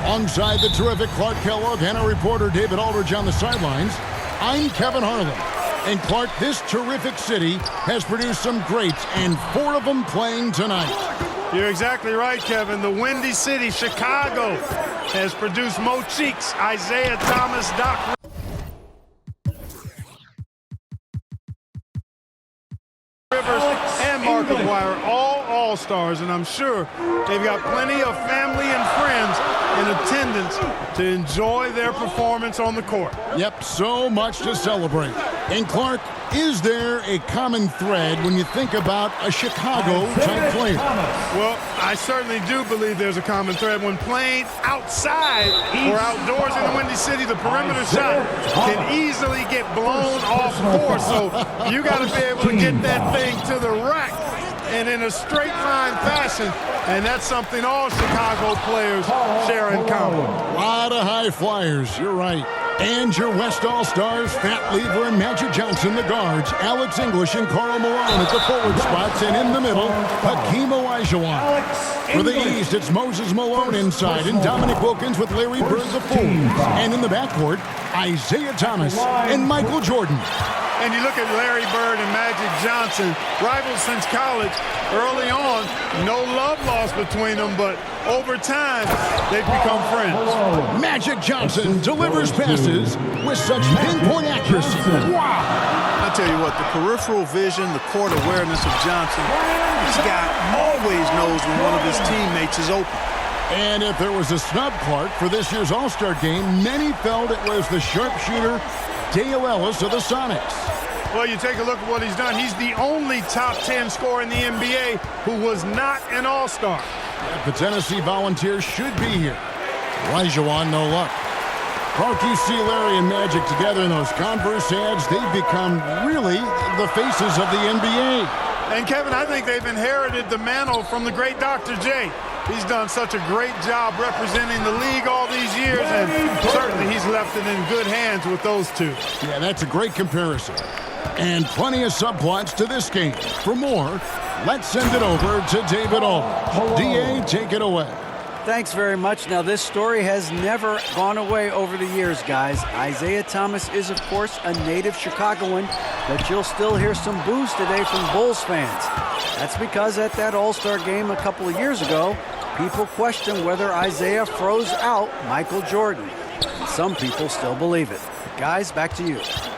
Alongside the terrific Clark Kellogg and our reporter David Aldridge on the sidelines, I'm Kevin Harlan. And Clark, this terrific city has produced some greats, and 4 of them playing tonight. You're exactly right, Kevin. The Windy City, Chicago, has produced Mo Cheeks, Isaiah Thomas, Doc Rivers, and Mark Aguirre, all All-Stars, and I'm sure they've got plenty of family and friends in attendance to enjoy their performance on the court. Yep, so much to celebrate. And Clark, is there a common thread when you think about a Chicago-type player? Well, I certainly do believe there's a common thread. When playing outside or outdoors in the Windy City, the perimeter shot can easily get blown off course. So you got to be able to get that thing to the rack and in a straight line fashion. And that's something all Chicago players share in common. A lot of high flyers, you're right. And your West All-Stars, Fat Lever and Magic Johnson, the guards, Alex English and Karl Malone at the forward spots, and in the middle, Hakeem Olajuwon. For the East, it's Moses Malone inside, and Dominic Wilkins with Larry Bird the fool. And in the backcourt, Isaiah Thomas and Michael Jordan. And you look at Larry Bird and Magic Johnson, rivals since college. Early on, no love lost between them, but over time, they've become friends. Magic Johnson delivers passes with such pinpoint accuracy. Wow! I tell you what, the peripheral vision, the court awareness of Johnson, this guy always knows when one of his teammates is open. And if there was a snub, Clark, for this year's All-Star game, many felt it was the sharpshooter Dale Ellis of the Sonics. Well, you take a look at what he's done. He's the only top 10 scorer in the NBA who was not an All-Star. The Tennessee Volunteers should be here. Olajuwon, no luck. Clark, you see Larry and Magic together in those Converse ads. They've become really the faces of the NBA. And, Kevin, I think they've inherited the mantle from the great Dr. J. He's done such a great job representing the league all these years, and certainly he's left it in good hands with those two. Yeah, that's a great comparison. And plenty of subplots to this game. For more, let's send it over to David Aldridge. D.A., take it away. Thanks very much. Now, this story has never gone away over the years, guys. Isaiah Thomas is, of course, a native Chicagoan, but you'll still hear some boos today from Bulls fans. That's because at that All-Star game a couple of years ago, people questioned whether Isaiah froze out Michael Jordan. And some people still believe it. Guys, back to you.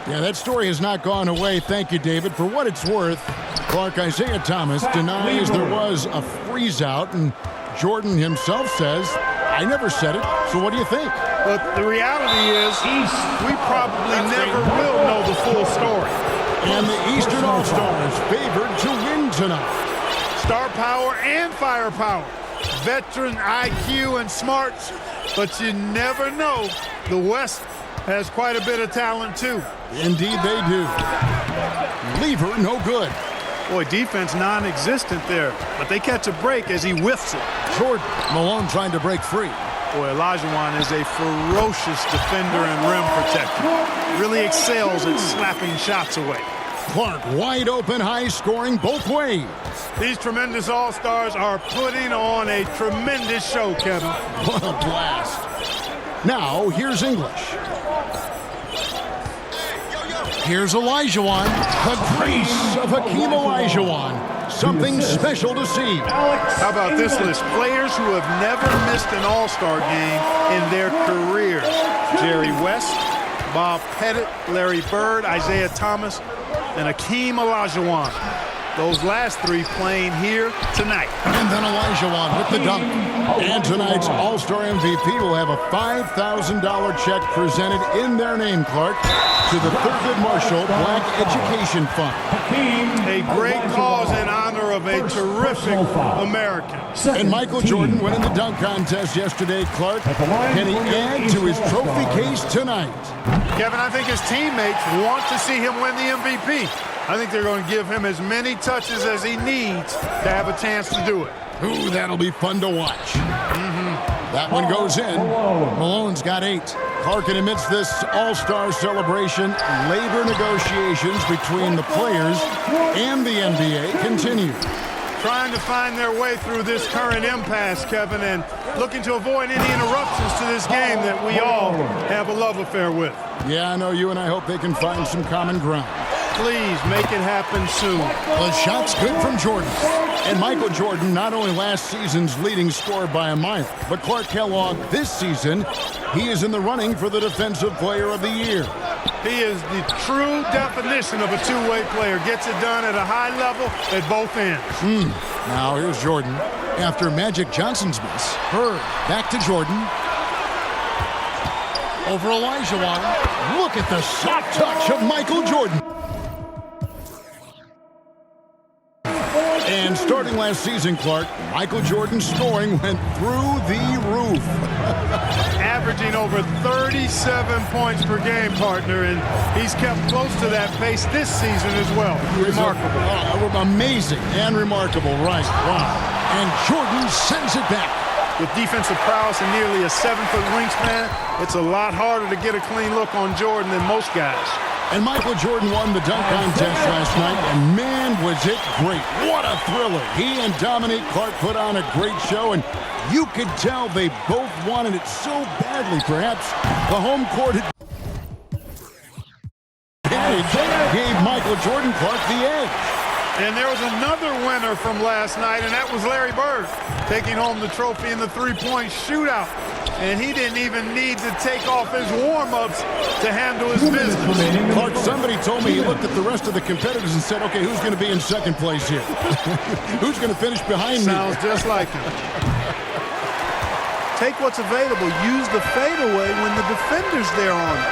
Yeah, that story has not gone away. Thank you, David. For what it's worth, Clark, Isaiah Thomas denies there was a freeze-out, and Jordan himself says, I never said it, so what do you think? But the reality is, we probably never will know the full story. And the Eastern All-Stars favored to win tonight. Star power and firepower. Veteran IQ and smarts, but you never know. The West has quite a bit of talent, too. Indeed they do. Lever, no good. Boy, defense non-existent there, but they catch a break as he whiffs it. Jordan, Malone trying to break free. Boy, Olajuwon is a ferocious defender and rim protector. Really excels at slapping shots away. Clark, wide open, high scoring both ways. These tremendous All-Stars are putting on a tremendous show, Kevin. What a blast. Now, here's English. Here's Olajuwon. The grace of Hakeem Olajuwon. Something special to see. How about this list? Players who have never missed an All-Star game in their careers. Jerry West, Bob Pettit, Larry Bird, Isaiah Thomas, and Hakeem Olajuwon. Those last three playing here tonight. And then Olajuwon with the dunk. And tonight's All-Star MVP will have a $5,000 check presented in their name, Clark, to the Thurgood Marshall Black Education Fund. A great cause in honor of a terrific American. And Michael Jordan winning the dunk contest yesterday, Clark. Can he add to his trophy case tonight? Kevin, I think his teammates want to see him win the MVP. I think they're going to give him as many touches as he needs to have a chance to do it. Ooh, that'll be fun to watch. That one goes in. Malone's got 8. Clark, amidst this All-Star celebration, labor negotiations between the players and the NBA continue. trying to find their way through this current impasse, Kevin, and looking to avoid any interruptions to this game that we all have a love affair with. Yeah, I know you and I hope they can find some common ground. Please make it happen soon. The shot's good from Jordan. And Michael Jordan, not only last season's leading scorer by a mile, but Clark Kellogg this season, he is in the running for the Defensive Player of the Year. He is the true definition of a two-way player. Gets it done at a high level at both ends. Now here's Jordan. After Magic Johnson's miss, Bird back to Jordan. Over Olajuwon. Look at the soft touch of Michael Jordan. And starting last season, Clark, Michael Jordan's scoring went through the roof. Averaging over 37 points per game, partner, and he's kept close to that pace this season as well. Remarkable. Amazing and remarkable, right. Wow. And Jordan sends it back. With defensive prowess and nearly a 7-foot wingspan, it's a lot harder to get a clean look on Jordan than most guys. And Michael Jordan won the dunk contest last night, and man, was it great. What a thriller. He and Dominique Clark put on a great show, and you could tell they both wanted it so badly. Perhaps the home court advantage gave Michael Jordan Clark the edge. And there was another winner from last night, and that was Larry Bird, taking home the trophy in the three-point shootout. And he didn't even need to take off his warm-ups to handle his business. Clark, somebody told me he looked at the rest of the competitors and said, okay, who's going to be in second place here? Who's going to finish behind me? Sounds just like him. Take what's available. Use the fadeaway when the defender's there on it.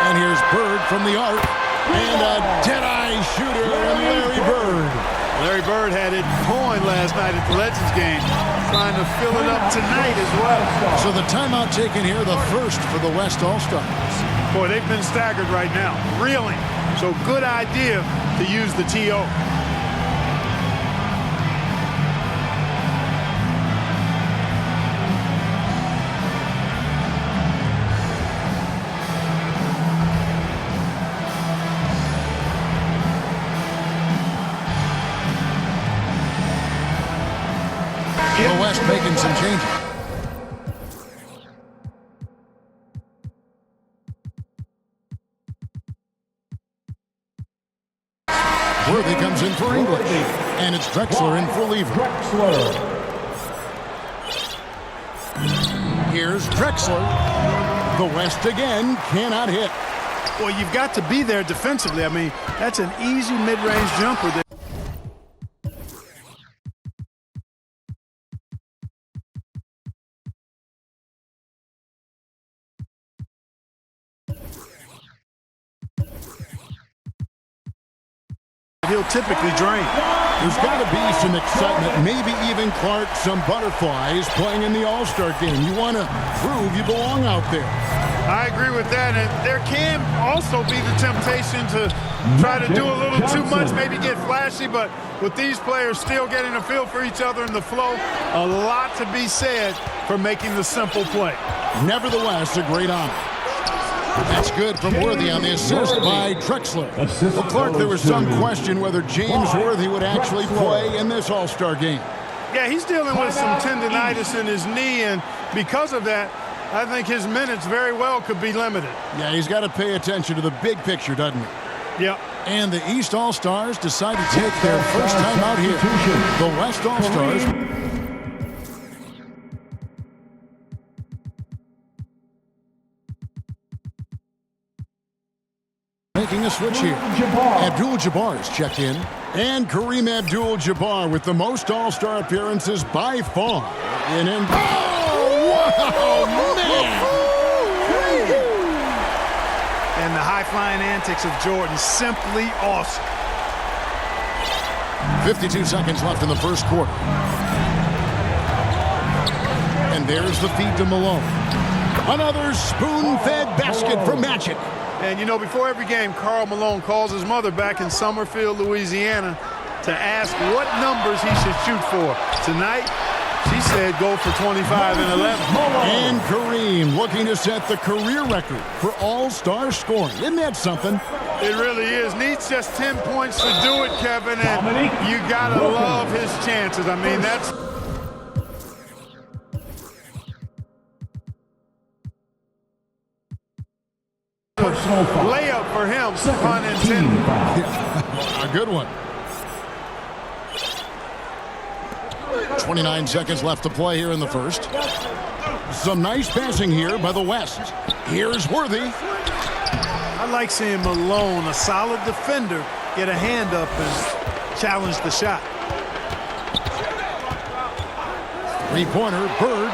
And here's Bird from the arc. And a dead-eye shooter and Larry Bird. Larry Bird had it going last night at the Legends game. Trying to fill it up tonight as well. So the timeout taken here, the first for the West All-Stars. Boy, they've been staggered right now. Reeling. So good idea to use the TO. The West making some changes. Worthy comes in for English. And it's Drexler in for Lever. Here's Drexler. The West again cannot hit. Well, you've got to be there defensively. I mean, that's an easy mid-range jumper there. He'll typically drain. There's got to be some excitement, maybe even, Clark, some butterflies playing in the All-Star game. You want to prove you belong out there. I agree with that, and there can also be the temptation to try to do a little too much, maybe get flashy, but with these players still getting a feel for each other in the flow, a lot to be said for making the simple play. Nevertheless, a great honor. That's good from Worthy on the assist by Drexler. Well, Clark, there was some question whether James Worthy would actually play in this All-Star game. Yeah, he's dealing with some tendinitis in his knee, and because of that, I think his minutes very well could be limited. Yeah, he's got to pay attention to the big picture, doesn't he? Yep. And the East All-Stars decide to take their first time out here. The West All-Stars making a switch here. Abdul-Jabbar is checked in. And Kareem Abdul-Jabbar with the most All-Star appearances by far. Oh, wow, man! And the high-flying antics of Jordan, simply awesome. 52 seconds left in the first quarter. And there's the feed to Malone. Another spoon-fed basket for Magic. And, you know, before every game, Karl Malone calls his mother back in Summerfield, Louisiana, to ask what numbers he should shoot for. Tonight, she said go for 25 and 11. And Kareem looking to set the career record for all-star scoring. Isn't that something? It really is. Needs just 10 points to do it, Kevin, and you gotta love his chances. I mean, that's... layup for him, pun intended. Yeah, a good one. 29 seconds left to play here in the first. Some nice passing here by the West. Here's Worthy. I like seeing Malone, a solid defender, get a hand up and challenge the shot. Three-pointer, Bird.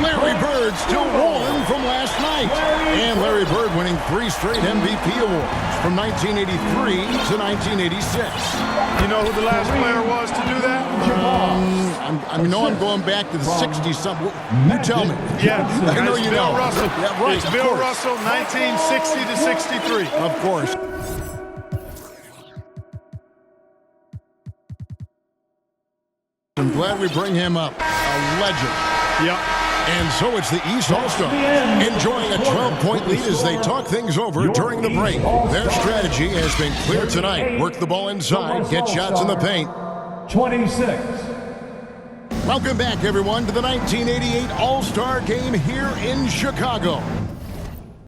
Larry Bird still rolling from last night. And Larry Bird winning 3 straight MVP awards from 1983 to 1986. You know who the last player was to do that? I know I'm going back to the 60-something. You tell me. Yeah, I know it's you Bill know. Russell. Yeah, right, It's of Bill course. Russell, 1960 to 63. Of course. I'm glad we bring him up. A legend. Yep. And so it's the East All-Stars enjoying a 12-point lead as they talk things over during the break. Their strategy has been clear tonight. Work the ball inside, get shots in the paint. 26. Welcome back, everyone, to the 1988 All-Star Game here in Chicago.